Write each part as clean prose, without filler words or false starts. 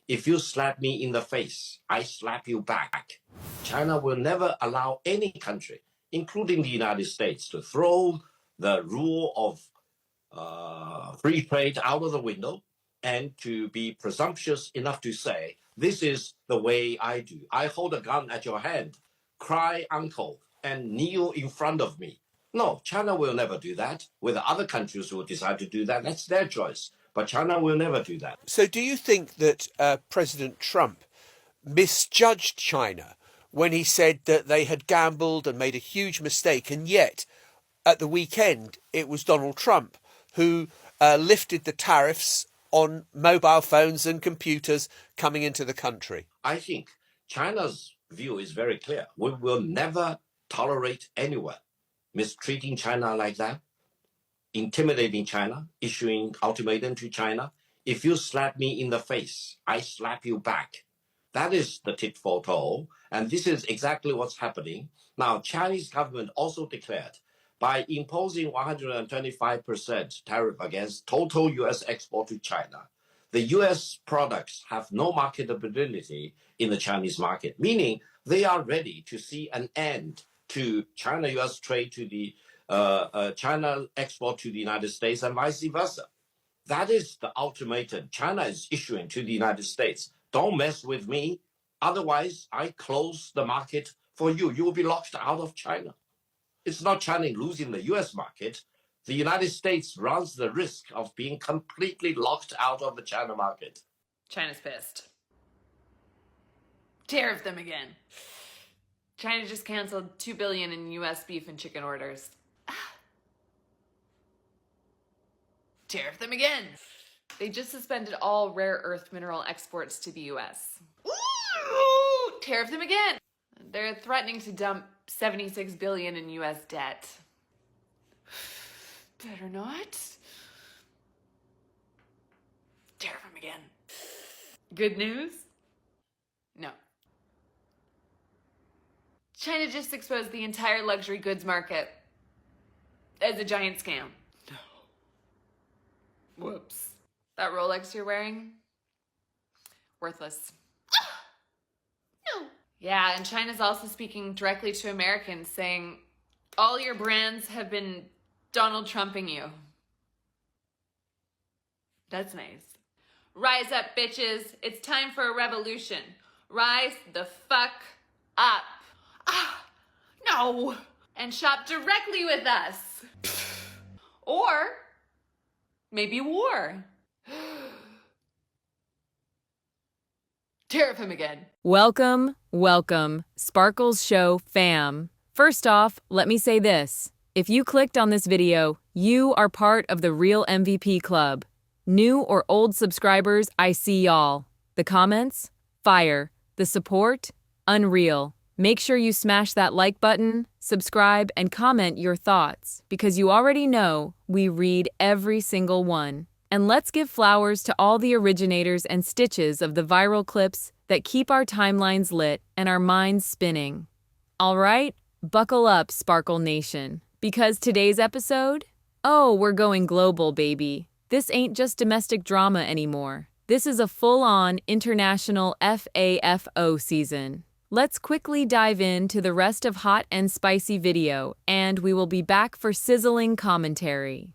If you slap me in the face, I slap you back. China will never allow any country, including the United States, to throw the rule of free trade out of the window and to be presumptuous enough to say, this is the way I do. I hold a gun at your hand, cry uncle, and kneel in front of me. No, China will never do that. Whether other countries will decide to do that, that's their choice. But China will never do that. So do you think that President Trump misjudged China when he said that they had gambled and made a huge mistake, and yet at the weekend it was Donald Trump who lifted the tariffs on mobile phones and computers coming into the country? I think China's view is very clear. We will never tolerate anyone mistreating China like that, intimidating China, issuing ultimatum to China. If you slap me in the face, I slap you back. That is the tit for tat, and this is exactly what's happening. Now, Chinese government also declared by imposing 125% tariff against total U.S. export to China, the U.S. products have no marketability in the Chinese market, meaning they are ready to see an end to China-U.S. trade to the China export to the United States and vice versa. That is the ultimatum China is issuing to the United States. Don't mess with me. Otherwise, I close the market for you. You will be locked out of China. It's not China losing the U.S. market. The United States runs the risk of being completely locked out of the China market. China's pissed. Tariff them again. China just canceled $2 billion in U.S. beef and chicken orders. Tariff them again. They just suspended all rare earth mineral exports to the U.S. Ooh, tariff them again. They're threatening to dump $76 billion in U.S. debt. Better not. Tariff them again. Good news? No. China just exposed the entire luxury goods market as a giant scam. No. Whoops. That Rolex you're wearing? Worthless. No. Yeah, and China's also speaking directly to Americans, saying, all your brands have been Donald Trumping you. That's nice. Rise up, bitches. It's time for a revolution. Rise the fuck up. Ah, no. And shop directly with us. Or maybe war. Tariff him again. Welcome, Sparkles Show fam. First off, let me say this. If you clicked on this video, you are part of the real MVP club. New or old subscribers, I see y'all. The comments? Fire. The support? Unreal. Make sure you smash that like button, subscribe, and comment your thoughts, because you already know we read every single one. And let's give flowers to all the originators and stitches of the viral clips that keep our timelines lit and our minds spinning. All right, buckle up, Sparkle Nation, because today's episode, we're going global, baby. This ain't just domestic drama anymore. This is a full-on international FAFO season. Let's quickly dive into the rest of hot and spicy video, and we will be back for sizzling commentary.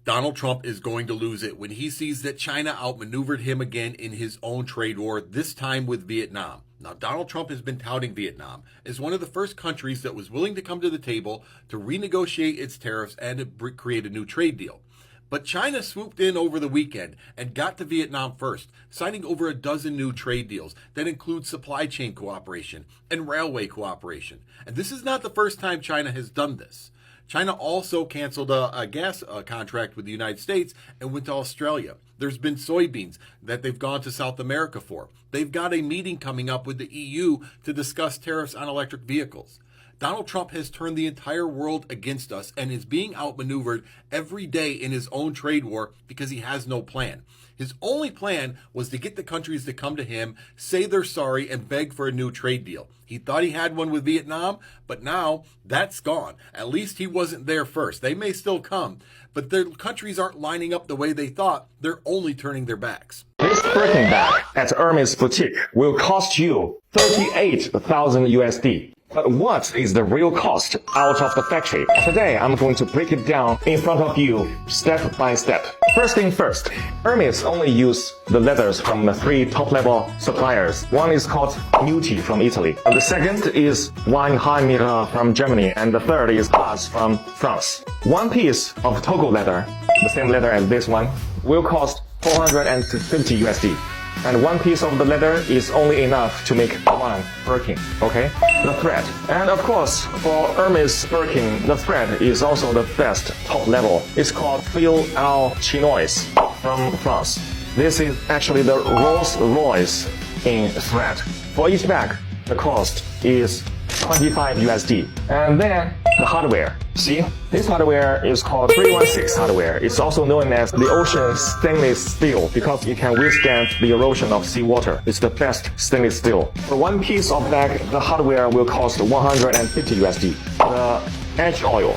Donald Trump is going to lose it when he sees that China outmaneuvered him again in his own trade war, this time with Vietnam. Now, Donald Trump has been touting Vietnam as one of the first countries that was willing to come to the table to renegotiate its tariffs and to create a new trade deal. But China swooped in over the weekend and got to Vietnam first, signing over a dozen new trade deals that include supply chain cooperation and railway cooperation. And this is not the first time China has done this. China also canceled a gas contract with the United States and went to Australia. There's been soybeans that they've gone to South America for. They've got a meeting coming up with the EU to discuss tariffs on electric vehicles. Donald Trump has turned the entire world against us and is being outmaneuvered every day in his own trade war because he has no plan. His only plan was to get the countries to come to him, say they're sorry, and beg for a new trade deal. He thought he had one with Vietnam, but now that's gone. At least he wasn't there first. They may still come, but their countries aren't lining up the way they thought. They're only turning their backs. This Birkin bag at Hermes Boutique will cost you 38,000 USD. But what is the real cost out of the factory? Today, I'm going to break it down in front of you step by step. First thing first, Hermes only use the leathers from the 3 top-level suppliers. One is called Muti from Italy. The second is Weinheimera from Germany. And the third is Haas from France. One piece of Togo leather, the same leather as this one, will cost 450 USD. And one piece of the leather is only enough to make one Birkin, okay? The thread. And of course, for Hermes Birkin, the thread is also the best top level. It's called Fil Al Chinois from France. This is actually the Rolls Royce in thread. For each bag, the cost is 25 USD. And then the hardware. See, this hardware is called 316 hardware. It's also known as the ocean stainless steel because it can withstand the erosion of seawater. It's the best stainless steel. For one piece of bag, the hardware will cost 150 USD. The edge oil.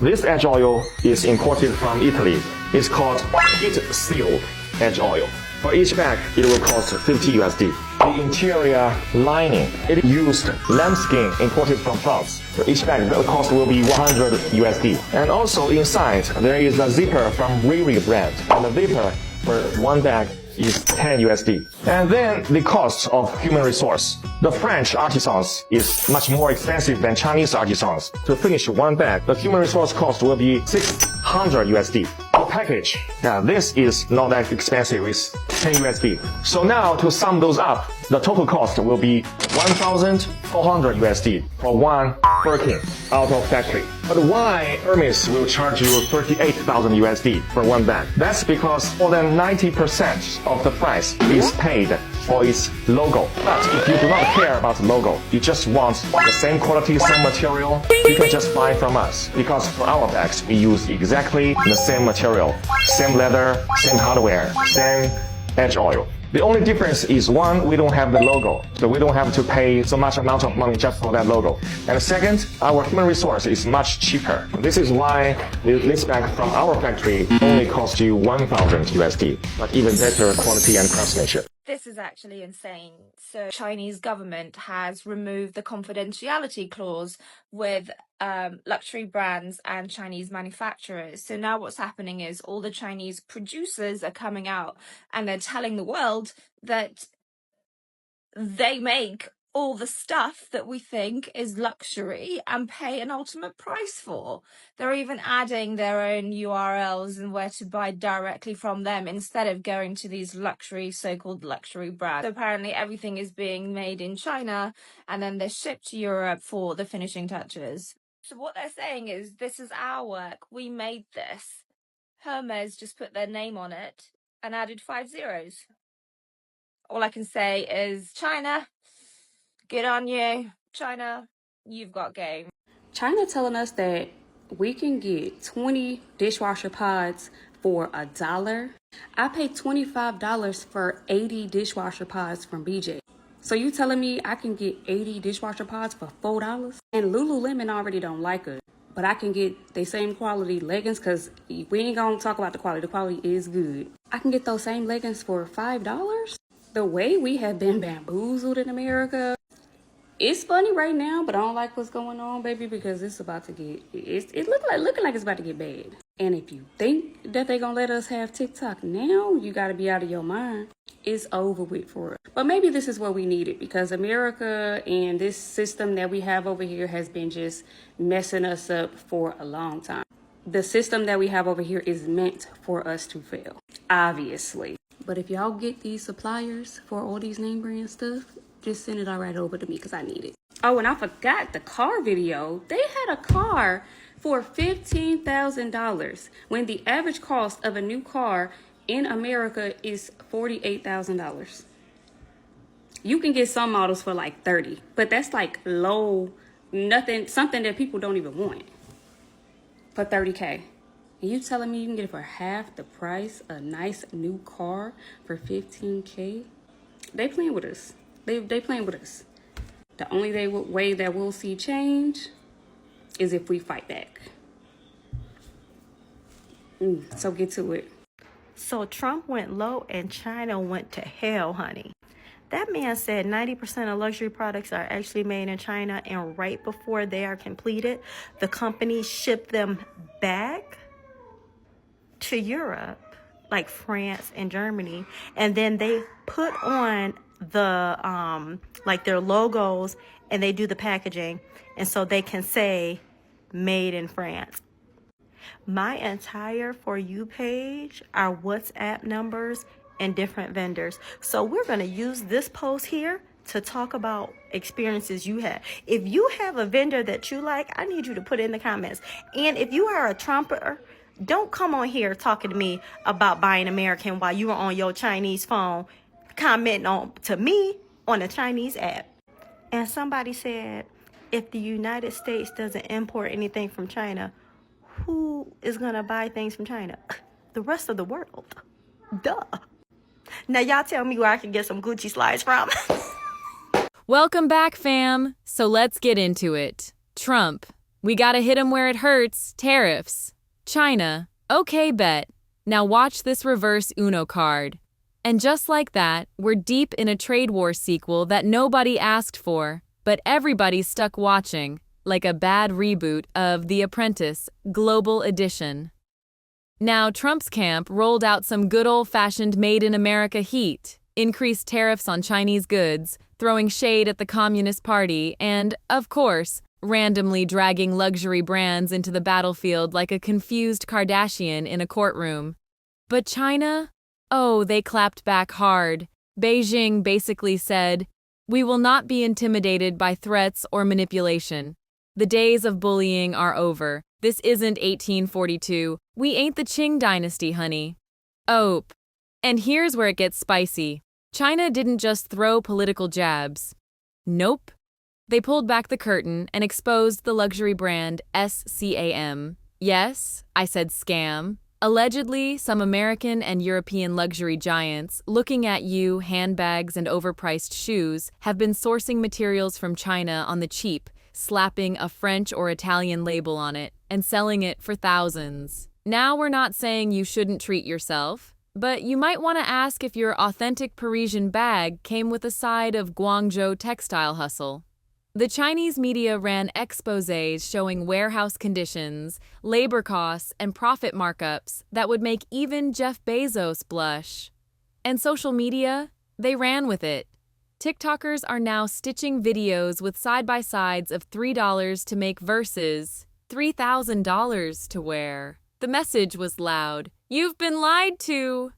This edge oil is imported from Italy. It's called heat sealed edge oil. For each bag, it will cost 50 USD. The interior lining, it used lambskin imported from France. For each bag, the cost will be 100 USD. And also inside, there is a zipper from Riri brand. And the zipper for one bag is 10 USD. And then the cost of human resource. The French artisans is much more expensive than Chinese artisans. To finish one bag, the human resource cost will be 600 USD. The package, this is not that expensive, it's 10 USD. So now to sum those up, the total cost will be 1,400 USD for one Birkin out of factory. But why Hermes will charge you 38,000 USD for one bag? That's because more than 90% of the price is paid for its logo. But if you do not care about the logo, you just want the same quality, same material, you can just buy from us. Because for our bags, we use exactly the same material, same leather, same hardware, same edge oil. The only difference is one, we don't have the logo, so we don't have to pay so much amount of money just for that logo. And second, our human resource is much cheaper. This is why this bag from our factory only costs you 1,000 USD, but even better quality and craftsmanship. This is actually insane. So Chinese government has removed the confidentiality clause with luxury brands and Chinese manufacturers. So now what's happening is all the Chinese producers are coming out and they're telling the world that they make all the stuff that we think is luxury and pay an ultimate price for. They're even adding their own URLs and where to buy directly from them instead of going to these luxury, so-called luxury brands. So apparently everything is being made in China and then they're shipped to Europe for the finishing touches. So what they're saying is, this is our work. We made this. Hermes just put their name on it and added 5 zeros. All I can say is, China, good on you. China, you've got game. China telling us that we can get 20 dishwasher pods for $1. I paid $25 for 80 dishwasher pods from BJ. So you telling me I can get 80 dishwasher pods for $4? And Lululemon already don't like it. But I can get the same quality leggings, because we ain't gonna talk about the quality. The quality is good. I can get those same leggings for $5? The way we have been bamboozled in America, it's funny right now, but I don't like what's going on, baby, because it's about to get, it's looking like it's about to get bad. And if you think that they're gonna let us have TikTok now, you gotta be out of your mind. It's over with for us. But maybe this is what we needed, because America and this system that we have over here has been just messing us up for a long time. The system that we have over here is meant for us to fail, obviously. But if y'all get these suppliers for all these name brand stuff, just send it all right over to me, because I need it. Oh, and I forgot the car video. They had a car for $15,000 when the average cost of a new car in America is $48,000. You can get some models for like $30,000, but that's like low something that people don't even want for 30K. And you telling me you can get it for half the price, a nice new car for 15K? They playing with us. They playing with us. The only way that we'll see change is if we fight back. So get to it. So Trump went low and China went to hell, honey. That man said 90% of luxury products are actually made in China, and right before they are completed, the companies ship them back to Europe, like France and Germany, and then they put on the like their logos and they do the packaging, and so they can say made in France. My entire For You page are WhatsApp numbers and different vendors. So we're going to use this post here to talk about experiences you had. If you have a vendor that you like, I need you to put it in the comments. And if you are a Trumper, don't come on here talking to me about buying American while you are on your Chinese phone commenting on to me on a Chinese app. And somebody said, if the United States doesn't import anything from China, who is going to buy things from China? The rest of the world. Duh. Now y'all tell me where I can get some Gucci slides from. Welcome back, fam. So let's get into it. Trump. We gotta hit him where it hurts. Tariffs. China. Okay, bet. Now watch this reverse Uno card. And just like that, we're deep in a trade war sequel that nobody asked for, but everybody's stuck watching, like a bad reboot of The Apprentice, Global Edition. Now, Trump's camp rolled out some good old-fashioned Made in America heat, increased tariffs on Chinese goods, throwing shade at the Communist Party, and, of course, randomly dragging luxury brands into the battlefield like a confused Kardashian in a courtroom. But China? Oh, they clapped back hard. Beijing basically said, "We will not be intimidated by threats or manipulation. The days of bullying are over. This isn't 1842. We ain't the Qing dynasty, honey." Ope. And here's where it gets spicy. China didn't just throw political jabs. Nope. They pulled back the curtain and exposed the luxury brand SCAM. Yes, I said scam. Allegedly, some American and European luxury giants, looking at you, handbags and overpriced shoes, have been sourcing materials from China on the cheap, slapping a French or Italian label on it, and selling it for thousands. Now we're not saying you shouldn't treat yourself, but you might want to ask if your authentic Parisian bag came with a side of Guangzhou textile hustle. The Chinese media ran exposés showing warehouse conditions, labor costs, and profit markups that would make even Jeff Bezos blush. And social media, they ran with it. TikTokers are now stitching videos with side-by-sides of $3 to make versus $3,000 to wear. The message was loud. You've been lied to.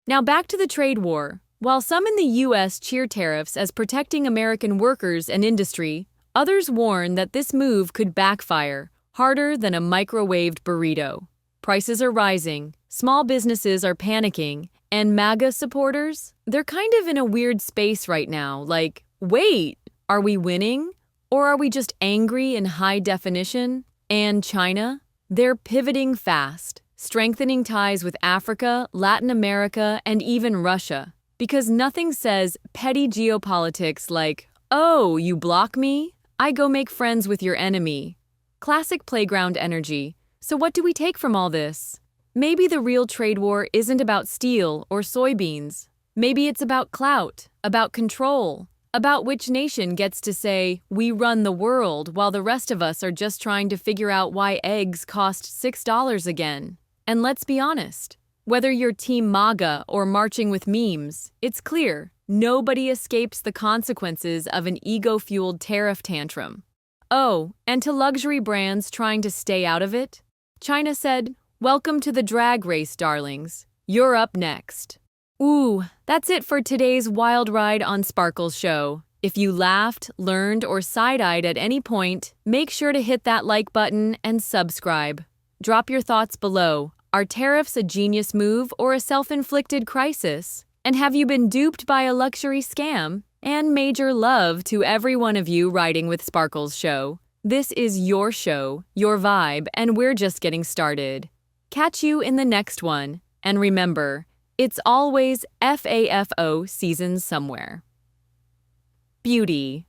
Now back to the trade war. While some in the U.S. cheer tariffs as protecting American workers and industry, others warn that this move could backfire, harder than a microwaved burrito. Prices are rising, small businesses are panicking, and MAGA supporters, they're kind of in a weird space right now, like, wait, are we winning? Or are we just angry in high definition? And China? They're pivoting fast, strengthening ties with Africa, Latin America, and even Russia. Because nothing says petty geopolitics like, oh, you block me? I go make friends with your enemy. Classic playground energy. So what do we take from all this? Maybe the real trade war isn't about steel or soybeans. Maybe it's about clout, about control, about which nation gets to say, we run the world, while the rest of us are just trying to figure out why eggs cost $6 again. And let's be honest, whether you're Team MAGA or marching with memes, it's clear, nobody escapes the consequences of an ego-fueled tariff tantrum. Oh, and to luxury brands trying to stay out of it, China said, welcome to the drag race, darlings. You're up next. Ooh, that's it for today's wild ride on Sparkle's show. If you laughed, learned, or side-eyed at any point, make sure to hit that like button and subscribe. Drop your thoughts below. Are tariffs a genius move or a self-inflicted crisis? And have you been duped by a luxury scam? And major love to every one of you riding with Sparkle's show. This is your show, your vibe, and we're just getting started. Catch you in the next one. And remember, it's always FAFO season somewhere. Beauty.